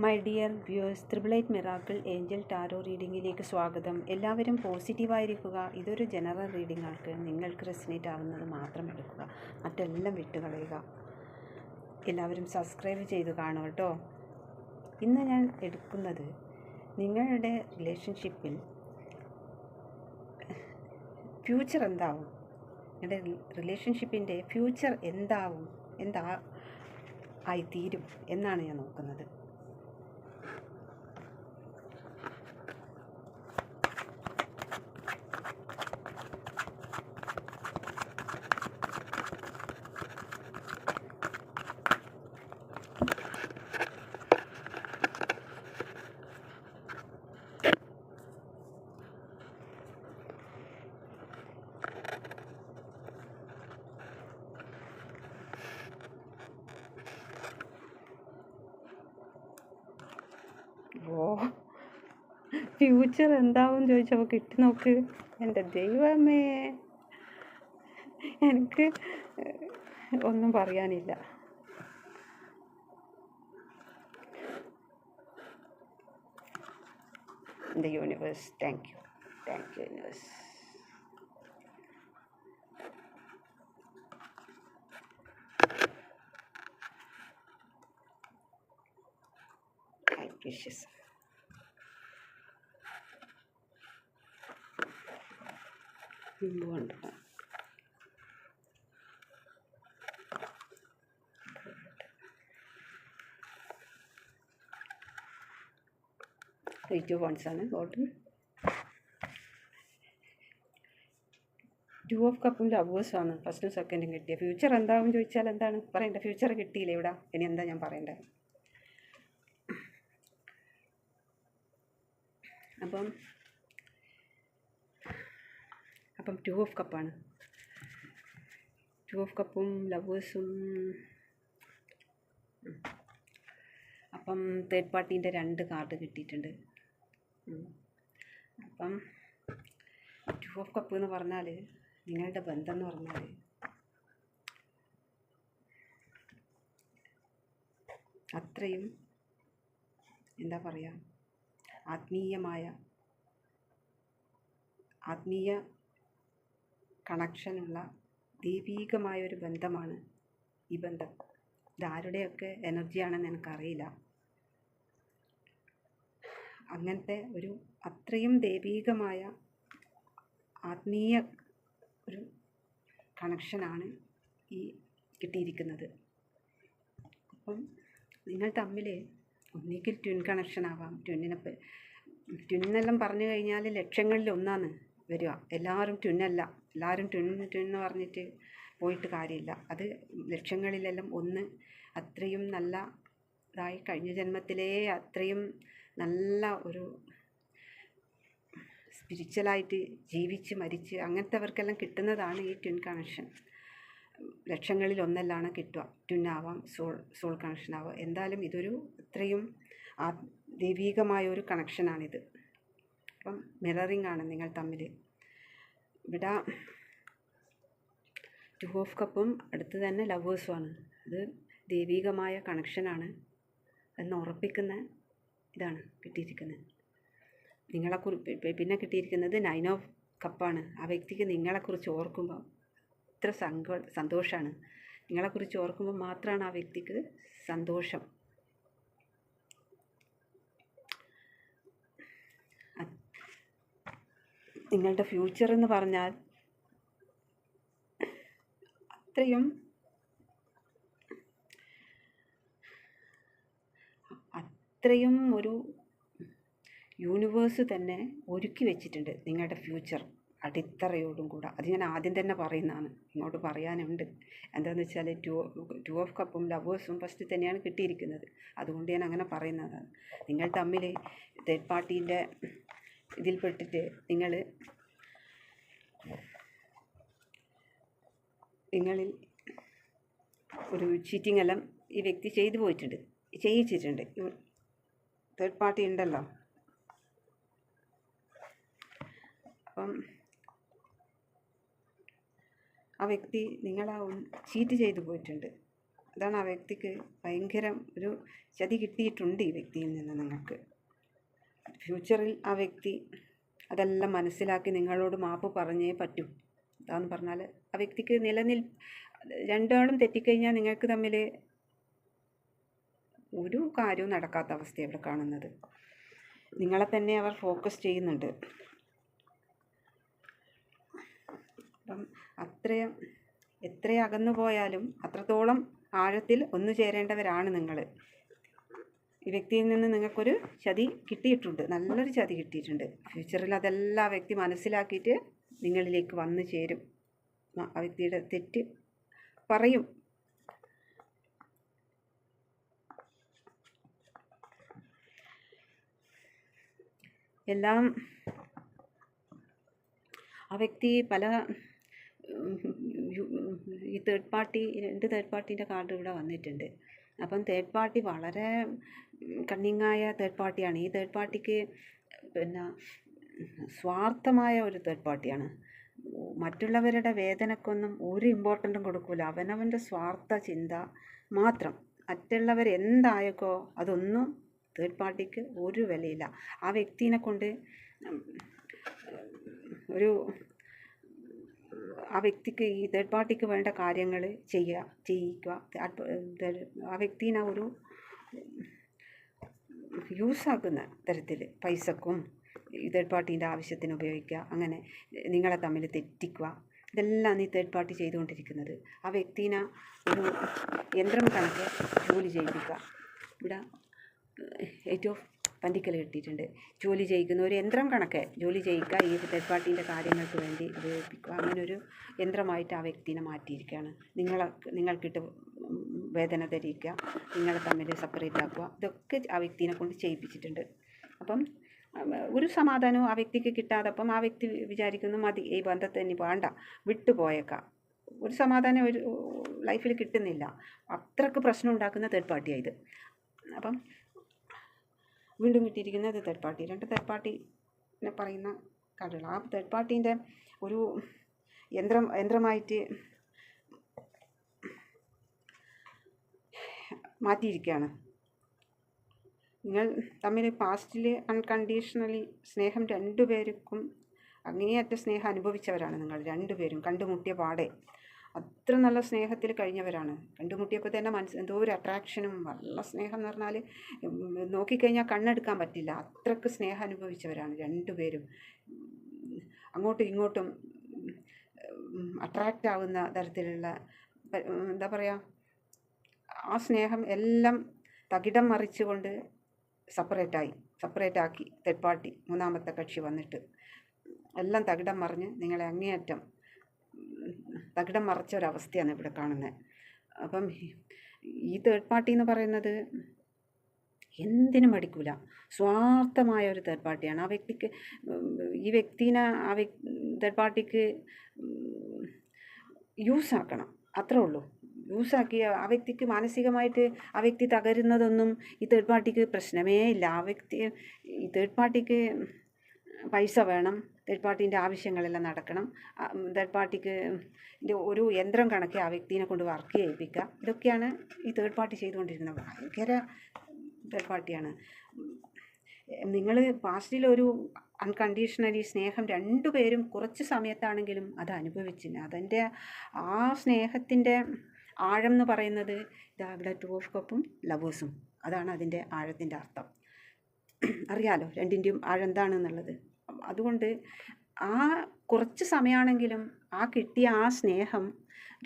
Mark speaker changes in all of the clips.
Speaker 1: My dear viewers, 888 miracle angel tarot റീഡിങ്ങിലേക്ക് സ്വാഗതം. എല്ലാവരും പോസിറ്റീവായിരിക്കുക. ഇതൊരു ജനറൽ റീഡിംഗ് ആണ്. നിങ്ങൾക്ക് റെസിനേറ്റ് ആവുന്നത് മാത്രം എടുക്കുക, മറ്റെല്ലാം വിട്ടുകളയുക. എല്ലാവരും സബ്സ്ക്രൈബ് ചെയ്ത് കാണുക കേട്ടോ. ഇന്ന് ഞാൻ എടുക്കുന്നത് നിങ്ങളുടെ റിലേഷൻഷിപ്പിൽ ഫ്യൂച്ചർ എന്താവും, നിങ്ങളുടെ റിലേഷൻഷിപ്പിൻ്റെ ഫ്യൂച്ചർ എന്താ ആയിത്തീരും എന്നാണ് ഞാൻ നോക്കുന്നത്. ഫ്യൂച്ചർ എന്താവും ചോദിച്ചപ്പോൾ കിട്ടി നോക്ക്. എൻ്റെ ദൈവമേ, എനിക്ക് ഒന്നും പറയാനില്ല. Universe, thank you universe. Wishes ഉണ്ട്. ടു വൺസാണ് ബോട്ടം. 2 ഓഫ് കപ്പും ലവേഴ്സാണ് ഫസ്റ്റും സെക്കൻഡും കിട്ടിയ. ഫ്യൂച്ചർ എന്താവും ചോദിച്ചാൽ എന്താണ് പറയേണ്ടത്? ഫ്യൂച്ചർ കിട്ടിയില്ലേ ഇവിടെ, ഇനി എന്താ ഞാൻ പറയേണ്ടത്? അപ്പം 2 ഓഫ് കപ്പാണ്. 2 ഓഫ് കപ്പും ലവേഴ്സും. അപ്പം തേർഡ് പാർട്ടീൻ്റെ 2 കാർഡ് കിട്ടിയിട്ടുണ്ട്. അപ്പം 2 ഓഫ് കപ്പ് എന്ന് പറഞ്ഞാൽ നിങ്ങളുടെ ബന്ധം എന്ന് പറഞ്ഞാൽ അത്രയും എന്താ പറയുക, ആത്മീയ കണക്ഷനുള്ള ദൈവീകമായൊരു ബന്ധമാണ് ഈ ബന്ധം. ഇതാരുടെയൊക്കെ എനർജിയാണെന്ന് എനിക്കറിയില്ല. അങ്ങനത്തെ ഒരു അത്രയും ദൈവീകമായ ആത്മീയ ഒരു കണക്ഷനാണ് ഈ കിട്ടിയിരിക്കുന്നത്. അപ്പം നിങ്ങൾ തമ്മിൽ ഒന്നുകിൽ ട്വിൻ കണക്ഷൻ ആവാം. ട്വിന്നെല്ലാം പറഞ്ഞു കഴിഞ്ഞാൽ ലക്ഷങ്ങളിൽ ഒന്നാണ് വരിക. എല്ലാവരും ട്വിന്നല്ല, എല്ലാവരും ട്വിൻ എന്ന് പറഞ്ഞിട്ട് പോയിട്ട് കാര്യമില്ല. അത് ലക്ഷങ്ങളിലെല്ലാം ഒന്ന്. അത്രയും നല്ല ഇതായി കഴിഞ്ഞ ജന്മത്തിലേ അത്രയും നല്ല ഒരു സ്പിരിച്വലായിട്ട് ജീവിച്ച് മരിച്ച് അങ്ങനത്തെവർക്കെല്ലാം കിട്ടുന്നതാണ് ഈ ട്വിൻ കണക്ഷൻ. ലക്ഷങ്ങളിൽ ഒന്നെല്ലാണ് കിട്ടുക. ട്വിൻ ആവാം, സോൾ കണക്ഷൻ ആവാം. എന്തായാലും ഇതൊരു അത്രയും ദൈവീകമായ ഒരു കണക്ഷനാണിത്. അപ്പം മിററിംഗ് ആണ് നിങ്ങൾ തമ്മിൽ. ഇവിടെ 2 ഓഫ് കപ്പും അടുത്ത് തന്നെ ലവേഴ്സുമാണ്. അത് ദൈവീകമായ കണക്ഷനാണ് എന്ന് ഉറപ്പിക്കുന്ന ഇതാണ് കിട്ടിയിരിക്കുന്നത്. പിന്നെ കിട്ടിയിരിക്കുന്നത് 9 ഓഫ് കപ്പാണ്. ആ വ്യക്തിക്ക് നിങ്ങളെക്കുറിച്ച് ഓർക്കുമ്പോൾ ഇത്ര സന്തോഷമാണ്. നിങ്ങളെക്കുറിച്ച് ഓർക്കുമ്പോൾ മാത്രമാണ് ആ വ്യക്തിക്ക് സന്തോഷം. നിങ്ങളുടെ ഫ്യൂച്ചർ എന്ന് പറഞ്ഞാൽ അത്രയും ഒരു യൂണിവേഴ്സ് തന്നെ ഒരുക്കി വെച്ചിട്ടുണ്ട് നിങ്ങളുടെ ഫ്യൂച്ചർ അടിത്തറയോടും കൂടെ. അത് ഞാൻ ആദ്യം തന്നെ പറയുന്നതാണ്, ഇങ്ങോട്ട് പറയാനുണ്ട്. എന്താണെന്ന് വെച്ചാൽ 2 ഓഫ് കപ്പും ലവേഴ്സും ഫസ്റ്റ് തന്നെയാണ് കിട്ടിയിരിക്കുന്നത്. അതുകൊണ്ട് ഞാൻ അങ്ങനെ പറയുന്നതാണ്. നിങ്ങൾ തമ്മിൽ തേർഡ് പാർട്ടീൻ്റെ ഇതിൽപ്പെട്ടിട്ട് നിങ്ങളിൽ ഒരു ചീറ്റിംഗ് എല്ലാം ഈ വ്യക്തി ചെയ്യിച്ചിട്ടുണ്ട്. തേർഡ് പാർട്ടി ഉണ്ടല്ലോ. അപ്പം ആ വ്യക്തി നിങ്ങളെ ചീറ്റ് ചെയ്തു പോയിട്ടുണ്ട്. അതാണ് ആ വ്യക്തിക്ക് ഭയങ്കര ഒരു ചതി കിട്ടിയിട്ടുണ്ട് ഈ വ്യക്തിയിൽ നിന്ന് നിങ്ങൾക്ക്. ഫ്യൂച്ചറിൽ ആ വ്യക്തി അതെല്ലാം മനസ്സിലാക്കി നിങ്ങളോട് മാപ്പ് പറഞ്ഞേ പറ്റൂ. എന്താന്ന് പറഞ്ഞാൽ ആ വ്യക്തിക്ക് രണ്ടാളും തെറ്റിക്കഴിഞ്ഞാൽ നിങ്ങൾക്ക് തമ്മിൽ ഒരു കാര്യവും നടക്കാത്ത അവസ്ഥ ഇവിടെ കാണുന്നത്. നിങ്ങളെ തന്നെ അവർ ഫോക്കസ് ചെയ്യുന്നുണ്ട്. അപ്പം എത്ര അകന്നു പോയാലും അത്രത്തോളം ആഴത്തിൽ ഒന്നു ചേരേണ്ടവരാണ് നിങ്ങൾ. ഈ വ്യക്തിയിൽ നിന്ന് നിങ്ങൾക്കൊരു ചതി കിട്ടിയിട്ടുണ്ട്, നല്ലൊരു ചതി കിട്ടിയിട്ടുണ്ട്. ഫ്യൂച്ചറിൽ അതെല്ലാം ആ വ്യക്തി മനസ്സിലാക്കിയിട്ട് നിങ്ങളിലേക്ക് വന്നു ചേരും. ആ വ്യക്തിയുടെ തെറ്റ് പറയും. എല്ലാം ആ വ്യക്തി പല ഈ രണ്ട് തേർഡ് പാർട്ടീൻ്റെ കാർഡ് ഇവിടെ വന്നിട്ടുണ്ട്. അപ്പം തേർഡ് പാർട്ടി വളരെ കണ്ണിങ്ങായ തേർഡ് പാർട്ടിയാണ്. ഈ തേർഡ് പാർട്ടിക്ക് സ്വാർത്ഥമായ ഒരു തേർഡ് പാർട്ടിയാണ്. മറ്റുള്ളവരുടെ വേദനക്കൊന്നും ഒരു ഇമ്പോർട്ടൻറ്റും കൊടുക്കില്ല. അവനവൻ്റെ സ്വാർത്ഥ ചിന്ത മാത്രം. മറ്റുള്ളവർ എന്തായേക്കോ അതൊന്നും തേർഡ് പാർട്ടിക്ക് ഒരു വിലയില്ല. ആ വ്യക്തിനെ കൊണ്ട് ആ വ്യക്തിക്ക് ഈ തേർഡ് പാർട്ടിക്ക് വേണ്ട കാര്യങ്ങൾ ചെയ്യിക്കുക. ആ വ്യക്തിനെ ഒരു യൂസാക്കുന്ന തരത്തിൽ പൈസക്കും ഈ തേർഡ് പാർട്ടീൻ്റെ ആവശ്യത്തിന് ഉപയോഗിക്കുക. അങ്ങനെ നിങ്ങളെ തമ്മിൽ തെറ്റിക്കുക. ഇതെല്ലാം ഈ തേർഡ് പാർട്ടി ചെയ്തുകൊണ്ടിരിക്കുന്നത്. ആ വ്യക്തിനെ ഒരു യന്ത്രം കണക്ക് ജോലി ചെയ്യിപ്പിക്കുക. ഇവിടെ 8 ഓഫ് പന്തിക്കൽ കിട്ടിയിട്ടുണ്ട്. ജോലി ചെയ്യിക്കുന്ന ഒരു യന്ത്രം കണക്ക് ജോലി ചെയ്യിക്കുക. ഈ തേർഡ് പാർട്ടീൻ്റെ കാര്യങ്ങൾക്ക് വേണ്ടി ഉപയോഗിപ്പിക്കുക. അങ്ങനൊരു യന്ത്രമായിട്ട് ആ വ്യക്തിനെ മാറ്റിയിരിക്കുകയാണ്. നിങ്ങൾക്കിട്ട് വേദന ധരിക്കുക, നിങ്ങളെ തമ്മിൽ സെപ്പറേറ്റ് ആക്കുക. ഇതൊക്കെ ആ വ്യക്തിനെ കൊണ്ട് ചെയ്യിപ്പിച്ചിട്ടുണ്ട്. അപ്പം ഒരു സമാധാനവും ആ വ്യക്തിക്ക് കിട്ടാതപ്പം ആ വ്യക്തി വിചാരിക്കുന്നു മതി, ഈ ബന്ധത്തെ ഇനി വേണ്ട, വിട്ടുപോയേക്കാം. ഒരു സമാധാനം ഒരു ലൈഫിൽ കിട്ടുന്നില്ല. അത്രക്ക് പ്രശ്നം ഉണ്ടാക്കുന്ന തേർഡ് പാർട്ടിയാണ് ഇത്. അപ്പം വീണ്ടും കിട്ടിയിരിക്കുന്നത് തേർഡ് പാർട്ടി. 2 തേർഡ് പാർട്ടിനെ പറയുന്ന കാർഡുകൾ. ആ തേർഡ് പാർട്ടീൻ്റെ ഒരു യന്ത്രമായിട്ട് മാറ്റിയിരിക്കുകയാണ്. നിങ്ങൾ തമ്മിൽ പാസ്റ്റിൽ അൺകണ്ടീഷണലി സ്നേഹം 2 പേർക്കും അങ്ങേയറ്റ സ്നേഹം അനുഭവിച്ചവരാണ് നിങ്ങൾ 2 പേരും. കണ്ടുമുട്ടിയ പാടെ അത്ര നല്ല സ്നേഹത്തിൽ കഴിഞ്ഞവരാണ്. കണ്ടുമുട്ടിയപ്പോൾ തന്നെ എന്തോ ഒരു അട്രാക്ഷനും നല്ല സ്നേഹം എന്ന് പറഞ്ഞാൽ നോക്കിക്കഴിഞ്ഞാൽ കണ്ണെടുക്കാൻ പറ്റില്ല. അത്രക്ക് സ്നേഹം അനുഭവിച്ചവരാണ് 2 പേരും. അങ്ങോട്ടും ഇങ്ങോട്ടും അട്രാക്റ്റ് ആവുന്ന തരത്തിലുള്ള എന്താ പറയുക, ആ സ്നേഹം എല്ലാം തകിടം മറിച്ചുകൊണ്ട് സെപ്പറേറ്റാക്കി തേർഡ് പാർട്ടി, മൂന്നാമത്തെ കക്ഷി വന്നിട്ട് എല്ലാം തകിടം മറിഞ്ഞ് നിങ്ങളെ അങ്ങേയറ്റം തകിടം മറിച്ച ഒരവസ്ഥയാണ് ഇവിടെ കാണുന്നത്. അപ്പം ഈ തേർഡ് പാർട്ടി എന്ന് പറയുന്നത് എന്തിനും മടിക്കൂല, സ്വാർത്ഥമായ ഒരു തേർഡ് പാർട്ടിയാണ്. ആ വ്യക്തിക്ക് ഈ വ്യക്തിനെ തേർഡ് പാർട്ടിക്ക് യൂസാക്കണം, അത്രേ ഉള്ളൂ. യൂസാക്കി ആ വ്യക്തിക്ക് മാനസികമായിട്ട് ആ വ്യക്തി തകരുന്നതൊന്നും ഈ തേർഡ് പാർട്ടിക്ക് പ്രശ്നമേ ഇല്ല. ഈ തേർഡ് പാർട്ടിക്ക് പൈസ വേണം, തേർഡ് പാർട്ടീൻ്റെ ആവശ്യങ്ങളെല്ലാം നടക്കണം, തേർഡ് പാർട്ടിക്ക് ഒരു യന്ത്രം കണക്കെ ആ വ്യക്തിനെ കൊണ്ട് വർക്ക് ചെയ്യിപ്പിക്കുക. ഇതൊക്കെയാണ് ഈ തേർഡ് പാർട്ടി ചെയ്തുകൊണ്ടിരുന്നത്. ഭയങ്കര തേർഡ് പാർട്ടിയാണ്. നിങ്ങൾ പാസ്റ്റിലൊരു അൺകണ്ടീഷണലി സ്നേഹം 2 പേരും കുറച്ച് സമയത്താണെങ്കിലും അത് അനുഭവിച്ചില്ല. അതിൻ്റെ ആ സ്നേഹത്തിൻ്റെ ആഴം എന്ന് പറയുന്നത് ഇവിടെ 2 ഓഫ് കപ്പും ലവേഴ്സും. അതാണ് അതിൻ്റെ ആഴത്തിൻ്റെ അർത്ഥം. അറിയാലോ 2ൻ്റെയും ആഴം എന്താണെന്നുള്ളത്. അതുകൊണ്ട് ആ കുറച്ച് സമയമാണെങ്കിലും ആ കിട്ടിയ ആ സ്നേഹം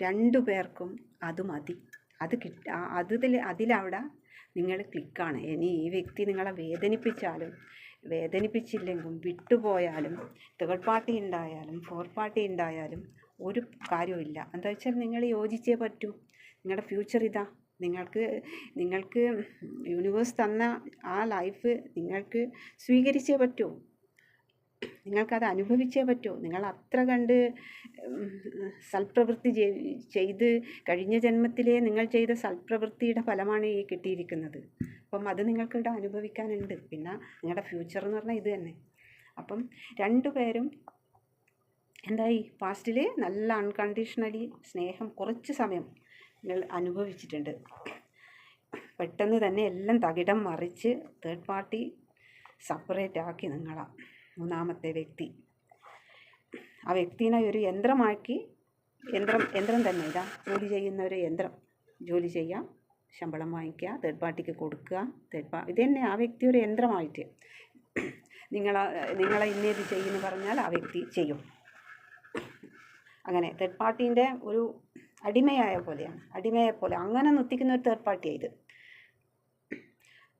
Speaker 1: 2 പേർക്കും അത് മതി. അതിലവിടെ നിങ്ങൾ ക്ലിക്കാണ്. ഇനി ഈ വ്യക്തി നിങ്ങളെ വേദനിപ്പിച്ചില്ലെങ്കിലും വിട്ടുപോയാലും തേർഡ് പാർട്ടി ഉണ്ടായാലും ഫോർത്ത് പാർട്ടി ഉണ്ടായാലും ഒരു കാര്യമില്ല. എന്താ വെച്ചാൽ നിങ്ങൾ യോജിച്ചേ പറ്റൂ. നിങ്ങളുടെ ഫ്യൂച്ചർ ഇതാ. നിങ്ങൾക്ക് യൂണിവേഴ്സ് തന്ന ആ ലൈഫ് നിങ്ങൾക്ക് സ്വീകരിച്ചേ പറ്റൂ. നിങ്ങൾക്കത് അനുഭവിച്ചേ പറ്റൂ. നിങ്ങൾ അത്ര കണ്ട് സൽപ്രവൃത്തി ചെയ്ത് കഴിഞ്ഞ ജന്മത്തിലെ നിങ്ങൾ ചെയ്ത സൽപ്രവൃത്തിയുടെ ഫലമാണ് ഈ കിട്ടിയിരിക്കുന്നത്. അപ്പം അത് നിങ്ങൾക്കിവിടെ അനുഭവിക്കാനുണ്ട്. പിന്നെ നിങ്ങളുടെ ഫ്യൂച്ചർ എന്ന് പറഞ്ഞാൽ ഇത് തന്നെ. അപ്പം 2 പേരും എന്തായി പാസ്റ്റിൽ നല്ല അൺകണ്ടീഷണലി സ്നേഹം കുറച്ച് സമയം നിങ്ങൾ അനുഭവിച്ചിട്ടുണ്ട്. പെട്ടെന്ന് തന്നെ എല്ലാം തകിടം മറിച്ച് തേർഡ് പാർട്ടി സെപ്പറേറ്റ് ആക്കി നിങ്ങളാ മൂന്നാമത്തെ വ്യക്തി. ആ വ്യക്തിനെ ഒരു യന്ത്രമാക്കി, യന്ത്രം തന്നെ ഇതാ, ജോലി ചെയ്യുന്ന ഒരു യന്ത്രം, ജോലി ചെയ്യാം, ശമ്പളം വാങ്ങിക്കുക, തേർഡ് പാർട്ടിക്ക് കൊടുക്കുക. ഇത് തന്നെ ആ വ്യക്തി ഒരു യന്ത്രമായിട്ട് നിങ്ങളെ ഇന്നത് ചെയ്യുമെന്ന് പറഞ്ഞാൽ ആ വ്യക്തി ചെയ്യും. അങ്ങനെ തേർഡ് പാർട്ടീൻ്റെ ഒരു അടിമയെ പോലെ അങ്ങനെ നിർത്തിക്കുന്ന ഒരു തേർഡ് പാർട്ടിയാണ് ഇത്.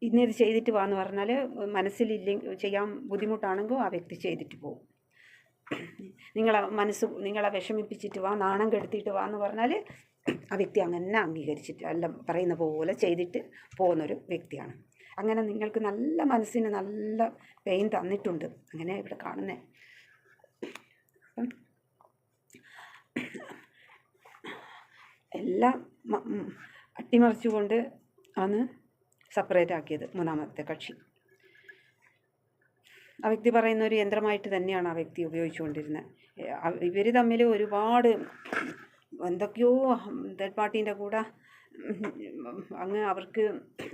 Speaker 1: ഇന്നത് ചെയ്തിട്ട് വാന്ന് പറഞ്ഞാൽ മനസ്സിലില്ലെങ്കിൽ, ചെയ്യാൻ ബുദ്ധിമുട്ടാണെങ്കിൽ ആ വ്യക്തി ചെയ്തിട്ട് പോകും. നിങ്ങളെ വിഷമിപ്പിച്ചിട്ട് വാ, നാണം കെടുത്തിയിട്ട് വാ എന്ന് പറഞ്ഞാൽ ആ വ്യക്തി അങ്ങനെ അംഗീകരിച്ചിട്ട് എല്ലാം പറയുന്ന പോലെ ചെയ്തിട്ട് പോകുന്നൊരു വ്യക്തിയാണ്. അങ്ങനെ നിങ്ങൾക്ക് നല്ല മനസ്സിന് നല്ല പെയിൻ തന്നിട്ടുണ്ട്. അങ്ങനെ ഇവിടെ കാണുന്നത്. എല്ലാം അട്ടിമറിച്ചുകൊണ്ട് ആണ് സെപ്പറേറ്റ് ആക്കിയത് മൂന്നാമത്തെ കക്ഷി. ആ വ്യക്തി പറയുന്ന ഒരു യന്ത്രമായിട്ട് തന്നെയാണ് ആ വ്യക്തി ഉപയോഗിച്ചുകൊണ്ടിരുന്നത്. ഇവർ തമ്മിൽ ഒരുപാട് എന്തൊക്കെയോ തേർഡ് പാർട്ടീൻ്റെ കൂടെ അങ്ങ് അവർക്ക്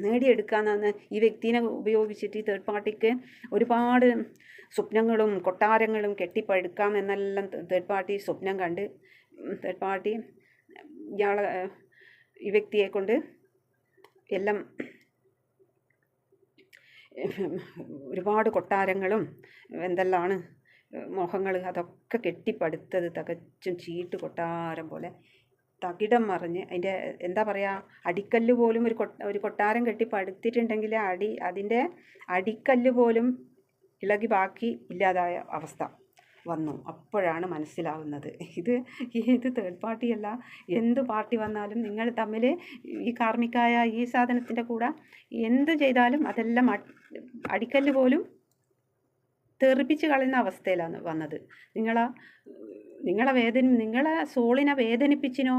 Speaker 1: നേടിയെടുക്കാമെന്നാണ് ഈ വ്യക്തിനെ ഉപയോഗിച്ചിട്ട് ഈ തേർഡ് പാർട്ടിക്ക് ഒരുപാട് സ്വപ്നങ്ങളും കൊട്ടാരങ്ങളും കെട്ടിപ്പടുക്കാം എന്നെല്ലാം തേർഡ് പാർട്ടി സ്വപ്നം കണ്ട് തേർഡ് പാർട്ടി ഈ വ്യക്തിയെ കൊണ്ട് എല്ലാം ഒരുപാട് കൊട്ടാരങ്ങളും എന്തെല്ലാമാണ് മോഹങ്ങൾ അതൊക്കെ കെട്ടിപ്പടുത്തത് തികച്ചും ചീട്ട് കൊട്ടാരം പോലെ തകിടം മറിഞ്ഞ് അതിൻ്റെ എന്താ പറയുക, അടിക്കല്ല് പോലും ഒരു കൊട്ടാരം കെട്ടിപ്പടുത്തിട്ടുണ്ടെങ്കിൽ അതിൻ്റെ അടിക്കല്ല് പോലും ഇളകി ബാക്കി ഇല്ലാതായ അവസ്ഥ വന്നു. അപ്പോഴാണ് മനസ്സിലാവുന്നത് ഇത് തേർഡ് പാർട്ടിയല്ല, എന്ത് പാർട്ടി വന്നാലും നിങ്ങൾ തമ്മിൽ ഈ കാർമികായ ഈ സാധനത്തിൻ്റെ കൂടെ എന്ത് ചെയ്താലും അതെല്ലാം അടിക്കല്ല് പോലും തെറിപ്പിച്ച് കളയുന്ന അവസ്ഥയിലാണ് വന്നത്. നിങ്ങളെ സോളിനെ വേദനിപ്പിച്ചിനോ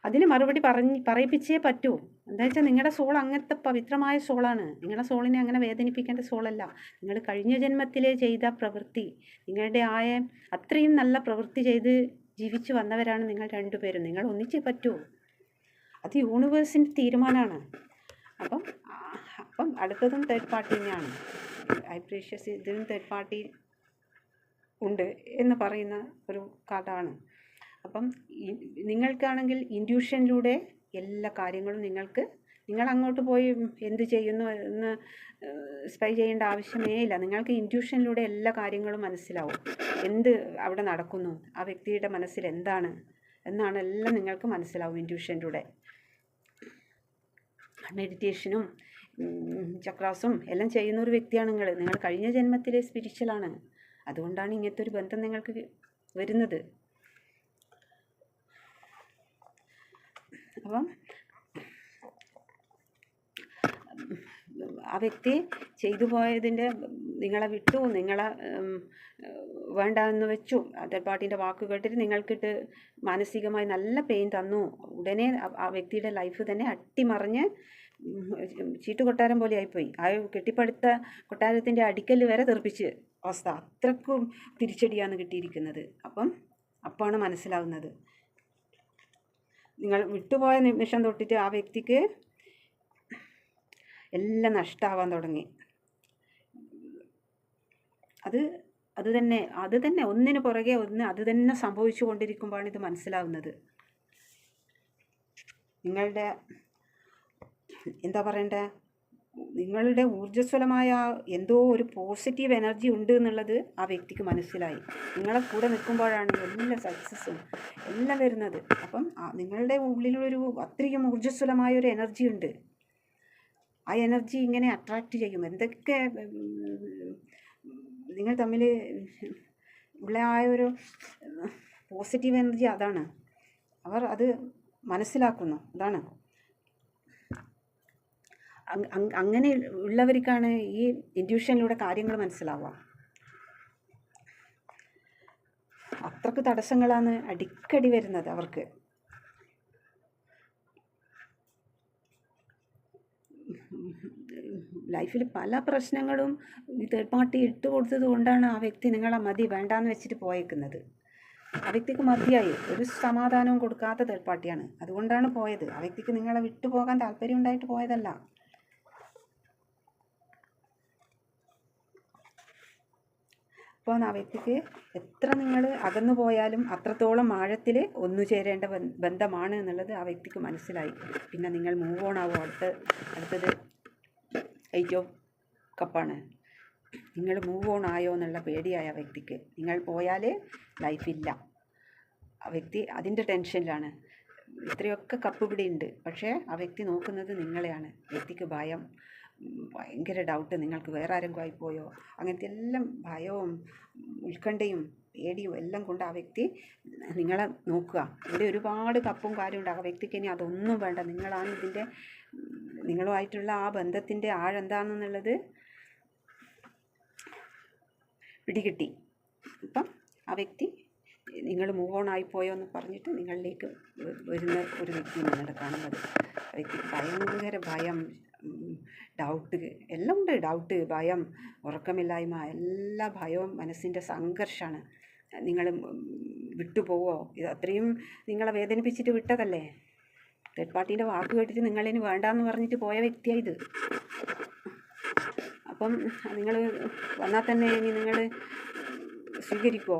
Speaker 1: അതിന് മറുപടി പറയിപ്പിച്ചേ പറ്റൂ. എന്താ വെച്ചാൽ നിങ്ങളുടെ സോൾ അങ്ങനത്തെ പവിത്രമായ സോളാണ്. നിങ്ങളുടെ സോളിനെ അങ്ങനെ വേദനിപ്പിക്കേണ്ട സോളല്ല. നിങ്ങൾ കഴിഞ്ഞ ജന്മത്തിലെ ചെയ്ത പ്രവൃത്തി, നിങ്ങളുടെ അത്രയും നല്ല പ്രവൃത്തി ചെയ്ത് ജീവിച്ചു വന്നവരാണ് നിങ്ങൾ രണ്ടുപേരും. നിങ്ങൾ ഒന്നിച്ചേ പറ്റൂ. അത് യൂണിവേഴ്സിൻ്റെ തീരുമാനമാണ്. അപ്പം അടുത്തതും തേർഡ് പാർട്ടി തന്നെയാണ്. ഐപ്രീഷ്യസ് ഇതിനും തേർഡ് പാർട്ടി ഉണ്ട് എന്ന് പറയുന്ന ഒരു കാർഡാണ്. അപ്പം നിങ്ങൾക്കാണെങ്കിൽ ഇൻറ്റ്യൂഷനിലൂടെ എല്ലാ കാര്യങ്ങളും നിങ്ങൾ അങ്ങോട്ട് പോയി എന്ത് ചെയ്യുന്നു എന്ന് സ്പൈ ചെയ്യേണ്ട ആവശ്യമേ ഇല്ല. നിങ്ങൾക്ക് ഇൻറ്റ്യൂഷനിലൂടെ എല്ലാ കാര്യങ്ങളും മനസ്സിലാവും. എന്ത് അവിടെ നടക്കുന്നു, ആ വ്യക്തിയുടെ മനസ്സിൽ എന്താണ് എന്നാണ് എല്ലാം നിങ്ങൾക്ക് മനസ്സിലാവും ഇൻറ്റ്യൂഷനിലൂടെ. മെഡിറ്റേഷനും ചക്രാസും എല്ലാം ചെയ്യുന്ന ഒരു വ്യക്തിയാണ് നിങ്ങൾ കഴിഞ്ഞ ജന്മത്തിലെ സ്പിരിച്വലാണ്. അതുകൊണ്ടാണ് ഇങ്ങനത്തെ ഒരു ബന്ധം നിങ്ങൾക്ക് വരുന്നത്. അപ്പം ആ വ്യക്തി ചെയ്തു പോയതിൻ്റെ നിങ്ങളെ വിട്ടു, നിങ്ങളെ വേണ്ടെന്ന് വെച്ചു, തേർഡ് പാർട്ടീൻ്റെ വാക്ക് കേട്ടിട്ട് നിങ്ങൾക്കിട്ട് മാനസികമായി നല്ല പെയിൻ തന്നു. ഉടനെ ആ വ്യക്തിയുടെ ലൈഫ് തന്നെ അട്ടിമറിഞ്ഞ് ചീട്ടുകൊട്ടാരം പോലെ ആയിപ്പോയി. ആ കെട്ടിപ്പടുത്ത കൊട്ടാരത്തിൻ്റെ അടിക്കല് വരെ തെറിപ്പിച്ച് അവസ്ഥ. അത്രക്കും തിരിച്ചടിയാണ് കിട്ടിയിരിക്കുന്നത്. അപ്പോഴാണ് മനസ്സിലാവുന്നത്. നിങ്ങൾ വിട്ടുപോയ നിമിഷം തൊട്ടിട്ട് ആ വ്യക്തിക്ക് എല്ലാം നഷ്ടമാവാൻ തുടങ്ങി. അത് തന്നെ ഒന്നിന് പുറകെ ഒന്ന് അത് തന്നെ സംഭവിച്ചു കൊണ്ടിരിക്കുമ്പോഴാണ് ഇത് മനസ്സിലാവുന്നത്. നിങ്ങളുടെ എന്താ പറയണ്ടേ, നിങ്ങളുടെ ഊർജ്ജസ്വലമായ എന്തോ ഒരു പോസിറ്റീവ് എനർജി ഉണ്ട് എന്നുള്ളത് ആ വ്യക്തിക്ക് മനസ്സിലായി. നിങ്ങളെ കൂടെ നിൽക്കുമ്പോഴാണ് എല്ലാ സക്സസ്സും എല്ലാം വരുന്നത്. അപ്പം നിങ്ങളുടെ ഉള്ളിലൊരു അത്രയും ഊർജ്ജസ്വലമായ ഒരു എനർജി ഉണ്ട്. ആ എനർജി ഇങ്ങനെ അട്രാക്റ്റ് ചെയ്യും. എന്തൊക്കെ നിങ്ങൾ തമ്മിൽ ഉള്ള ആ ഒരു പോസിറ്റീവ് എനർജി അതാണ്. അവർ അത് മനസ്സിലാക്കുന്നു. അതാണ് അങ്ങനെ ഉള്ളവർക്കാണ് ഈ ഇൻറ്റ്യൂഷനിലൂടെ കാര്യങ്ങൾ മനസ്സിലാവുക. അത്രക്ക് തടസ്സങ്ങളാണ് അടിക്കടി വരുന്നത് അവർക്ക്. ലൈഫിൽ പല പ്രശ്നങ്ങളും ഈ തേർഡ് പാർട്ടി ഇട്ട് കൊടുത്തത് കൊണ്ടാണ് ആ വ്യക്തി നിങ്ങളെ മതി വേണ്ടാന്ന് വെച്ചിട്ട് പോയേക്കുന്നത്. ആ വ്യക്തിക്ക് മതിയായി, ഒരു സമാധാനവും കൊടുക്കാത്ത തേർഡ് പാർട്ടിയാണ്. അതുകൊണ്ടാണ് പോയത്. ആ വ്യക്തിക്ക് നിങ്ങളെ വിട്ടുപോകാൻ താല്പര്യം ഉണ്ടായിട്ട് പോയതല്ല. അപ്പോൾ ആ വ്യക്തിക്ക് എത്ര നിങ്ങൾ അകന്നു പോയാലും അത്രത്തോളം ആഴത്തിൽ ഒന്നു ചേരേണ്ട ബന്ധമാണ് എന്നുള്ളത് ആ വ്യക്തിക്ക് മനസ്സിലായി. പിന്നെ നിങ്ങൾ മൂവ് ഓൺ ആവും. അടുത്തത് 8 ഓഫ് കപ്പാണ്. നിങ്ങൾ മൂവ് ഓൺ ആയോ എന്നുള്ള പേടിയായ വ്യക്തിക്ക്. നിങ്ങൾ പോയാൽ ലൈഫില്ല. ആ വ്യക്തി അതിൻ്റെ ടെൻഷനിലാണ്. ഇത്രയൊക്കെ കപ്പ് ഇവിടെ ഉണ്ട്, പക്ഷേ ആ വ്യക്തി നോക്കുന്നത് നിങ്ങളെയാണ്. വ്യക്തിക്ക് ഭയം, ഭയങ്കര ഡൗട്ട്, നിങ്ങൾക്ക് വേറെ ആരെങ്കിലും ആയിപ്പോയോ, അങ്ങനത്തെ എല്ലാം ഭയവും ഉത്കണ്ഠയും പേടിയും എല്ലാം കൊണ്ട് ആ വ്യക്തി നിങ്ങളെ നോക്കുക. ഇവിടെ ഒരുപാട് കപ്പും കാര്യമുണ്ട്. ആ വ്യക്തിക്ക് ഇനി അതൊന്നും വേണ്ട. നിങ്ങളാണ് ഇതിൻ്റെ, നിങ്ങളുമായിട്ടുള്ള ആ ബന്ധത്തിൻ്റെ ആഴെന്താണെന്നുള്ളത് പിടികിട്ടി. അപ്പം ആ വ്യക്തി നിങ്ങൾ മൂവ് ഓൺ ആയിപ്പോയോ എന്ന് പറഞ്ഞിട്ട് നിങ്ങളിലേക്ക് വരുന്ന ഒരു വ്യക്തിയാണ് ഇവിടെ കാണുന്നത്. വ്യക്തിക്ക് ഭയങ്കര ഭയം, ഡൗട്ട് എല്ലാം ഉണ്ട്. ഡൗട്ട്, ഭയം, ഉറക്കമില്ലായ്മ, എല്ലാ ഭയവും മനസ്സിൻ്റെ സംഘർഷമാണ്. നിങ്ങൾ വിട്ടുപോവോ? ഇത് അത്രയും നിങ്ങളെ വേദനിപ്പിച്ചിട്ട് വിട്ടതല്ലേ. തേർഡ് പാർട്ടീൻ്റെ വാക്ക് കേട്ടിട്ട് നിങ്ങളിനി വേണ്ടാന്ന് പറഞ്ഞിട്ട് പോയ വ്യക്തിയായത്. അപ്പം നിങ്ങൾ വന്നാൽ തന്നെ ഇനി നിങ്ങൾ സ്വീകരിക്കുമോ?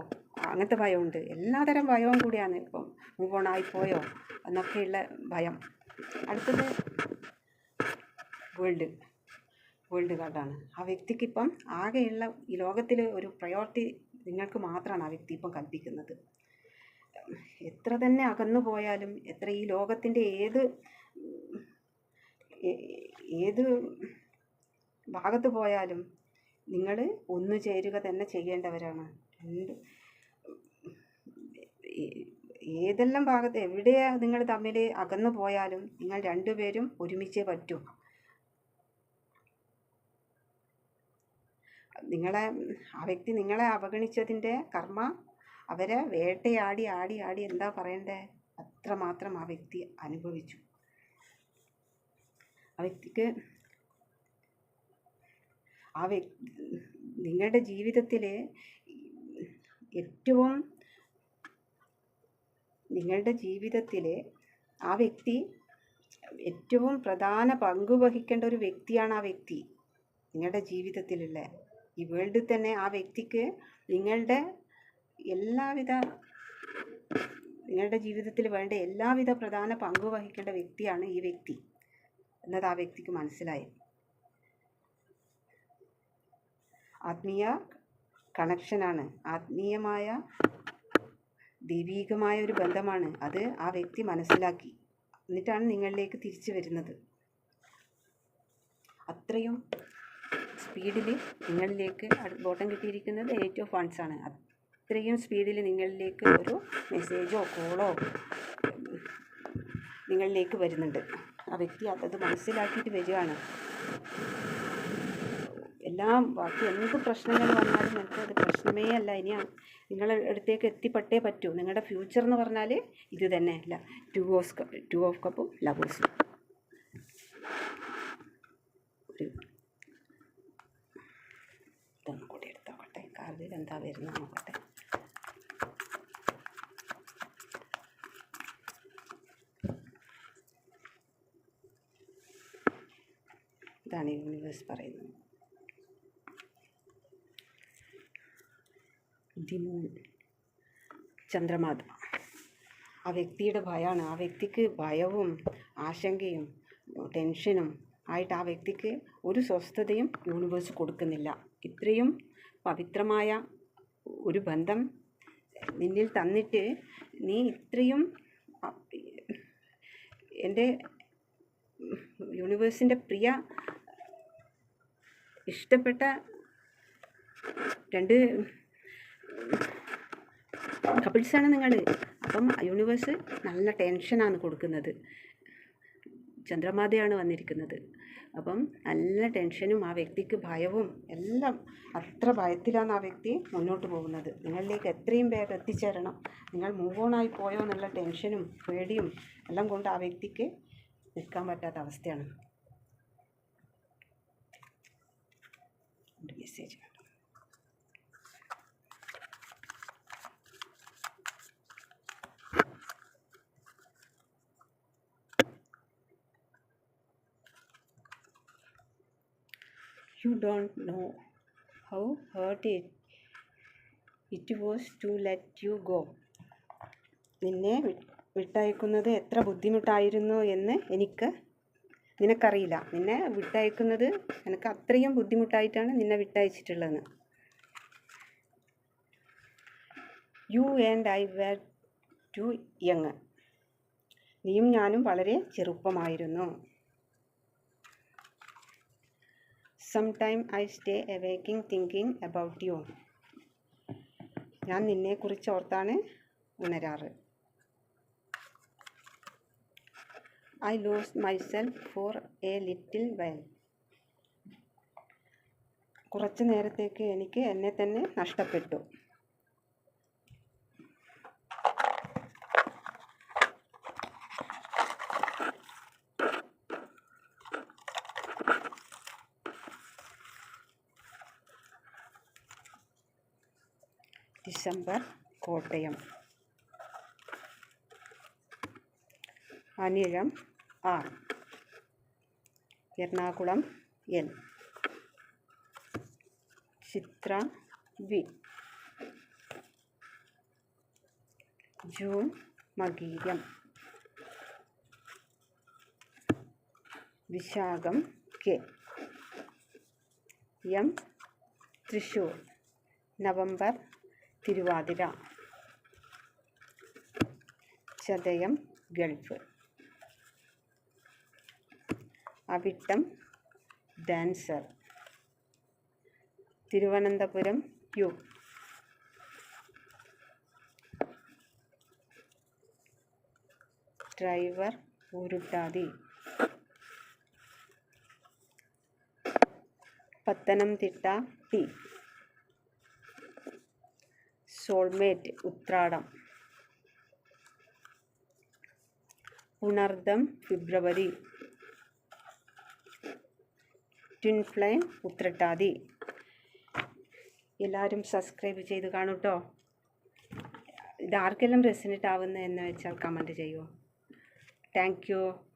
Speaker 1: അങ്ങനത്തെ ഭയമുണ്ട്. എല്ലാതരം ഭയവും കൂടിയാണ് ഇപ്പം. മൂവ് ഓൺ ആയിപ്പോയോ എന്നൊക്കെയുള്ള ഭയം. അടുത്തത് വേൾഡ് കാർഡാണ്. ആ വ്യക്തിക്കിപ്പം ആകെയുള്ള ഈ ലോകത്തിൽ ഒരു പ്രയോറിറ്റി നിങ്ങൾക്ക് മാത്രമാണ് ആ വ്യക്തി ഇപ്പം കൽപ്പിക്കുന്നത്. എത്ര തന്നെ അകന്നു പോയാലും, എത്ര ഈ ലോകത്തിൻ്റെ ഏത് ഭാഗത്ത് പോയാലും നിങ്ങൾ ഒന്നു ചേരുക തന്നെ ചെയ്യേണ്ടവരാണ്. ഏതെല്ലാം ഭാഗത്ത് എവിടെയാണ് നിങ്ങൾ തമ്മിൽ അകന്നു പോയാലും നിങ്ങൾ രണ്ടുപേരും ഒരുമിച്ചേ പറ്റൂ. ആ വ്യക്തി നിങ്ങളെ അവഗണിച്ചതിൻ്റെ കർമ്മ അവരെ വേട്ടയാടി ആടി എന്താ പറയണ്ടേ, അത്രമാത്രം ആ വ്യക്തി അനുഭവിച്ചു. ആ വ്യക്തിക്ക് നിങ്ങളുടെ ജീവിതത്തിൽ ആ വ്യക്തി ഏറ്റവും പ്രധാന പങ്ക് വഹിക്കേണ്ട ഒരു വ്യക്തിയാണ് ആ വ്യക്തി നിങ്ങളുടെ ജീവിതത്തിലുള്ള. ഈ വേൾഡിൽ തന്നെ ആ വ്യക്തിക്ക് നിങ്ങളുടെ ജീവിതത്തിൽ വേണ്ട എല്ലാവിധ പ്രധാന പങ്ക് വഹിക്കേണ്ട വ്യക്തിയാണ് ഈ വ്യക്തി എന്നത് ആ വ്യക്തിക്ക് മനസ്സിലായി. ആത്മീയ കണക്ഷനാണ്, ആത്മീയമായ ദൈവീകമായ ഒരു ബന്ധമാണ്. അത് ആ വ്യക്തി മനസ്സിലാക്കി. എന്നിട്ടാണ് നിങ്ങളിലേക്ക് തിരിച്ചു വരുന്നത്. അത്രയും സ്പീഡിൽ നിങ്ങളിലേക്ക് ബോട്ടം കിട്ടിയിരിക്കുന്നത് 8 ഓഫ് വൺസ് ആണ്. അത്രയും സ്പീഡിൽ നിങ്ങളിലേക്ക് ഒരു മെസ്സേജോ കോളോ നിങ്ങളിലേക്ക് വരുന്നുണ്ട്. ആ വ്യക്തി അത് മനസ്സിലാക്കിയിട്ട് വരികയാണ്. ബാക്കി എന്ത് പ്രശ്നങ്ങൾ വന്നാലും എനിക്കത് പ്രശ്നമേ അല്ല. ഇനി നിങ്ങളുടെ അടുത്തേക്ക് എത്തിപ്പെട്ടേ പറ്റൂ. നിങ്ങളുടെ ഫ്യൂച്ചർ എന്ന് പറഞ്ഞാൽ ഇത് തന്നെ അല്ല. 2 ഓഫ് കപ്പും ലവേഴ്സും. ഇതൊന്നും കൂടി എടുത്തോട്ടെ. കാർഡിൽ എന്താ വരുന്നത് നോക്കട്ടെ. ഇതാണ് യൂണിവേഴ്സ് പറയുന്നത്. ചന്ദ്രമാത ആ വ്യക്തിയുടെ ഭയമാണ്. ആ വ്യക്തിക്ക് ഭയവും ആശങ്കയും ടെൻഷനും ആയിട്ട് ആ വ്യക്തിക്ക് ഒരു സ്വസ്ഥതയും യൂണിവേഴ്സ് കൊടുക്കുന്നില്ല. ഇത്രയും പവിത്രമായ ഒരു ബന്ധം നിന്നിൽ തന്നിട്ട് നീ ഇത്രയും എൻ്റെ യൂണിവേഴ്സിൻ്റെ പ്രിയ ഇഷ്ടപ്പെട്ട 2 കപ്പിൾസാണ് നിങ്ങൾ. അപ്പം യൂണിവേഴ്സ് നല്ല ടെൻഷനാണ് കൊടുക്കുന്നത്. ചന്ദ്രമാതയാണ് വന്നിരിക്കുന്നത്. അപ്പം നല്ല ടെൻഷനും ആ വ്യക്തിക്ക് ഭയവും എല്ലാം. അത്ര ഭയത്തിലാണ് ആ വ്യക്തി മുന്നോട്ട് പോകുന്നത്. നിങ്ങളിലേക്ക് എത്രയും വേഗം എത്തിച്ചേരണം. നിങ്ങൾ മൂവ് ഓൺ ആയി പോയോ എന്നുള്ള ടെൻഷനും പേടിയും എല്ലാം കൊണ്ട് ആ വ്യക്തിക്ക് നിൽക്കാൻ പറ്റാത്ത അവസ്ഥയാണ്. Message You don't know how hurt it was to let you go. നിന്നെ വിട്ടയക്കുന്നത് എത്ര ബുദ്ധിമുട്ടായിരുന്നു എന്ന് നിനക്കറിയില്ല. നിന്നെ വിട്ടയക്കുന്നത് എനിക്ക് അത്രയും ബുദ്ധിമുട്ടായിട്ടാണ് നിന്നെ വിട്ടയച്ചിട്ടുള്ളത്. You and I were too young. നീയും ഞാനും വളരെ ചെറുപ്പമായിരുന്നു. Sometimes I stay awake thinking about you. ഞാൻ നിന്നെക്കുറിച്ച് ഓർത്താണ് ഉണരാറ്. I lost myself for a little while. കുറച്ചു നേരത്തേക്ക് എനിക്ക് എന്നെ തന്നെ നഷ്ടപ്പെട്ടു. December Kottayam. Anizham R. Ernakulam N. Chithra V. June Makayiram. Vishakham K. M Thrissur. November Thiruvathira. Chathayam Gulf. Avittam dancer. Thiruvananthapuram U. Driver ഊരുട്ടാതി. Pathanamthitta T. Soulmate Uthradam. Punartham February. Twin flame Uthrattathi. എല്ലാവരും സബ്സ്ക്രൈബ് ചെയ്ത് കാണൂ കേട്ടോ. ഇതാർക്കെല്ലാം റെസിനേറ്റ് ആവുന്നത് എന്ന് വെച്ചാൽ കമൻറ്റ് ചെയ്യൂ. Thank you.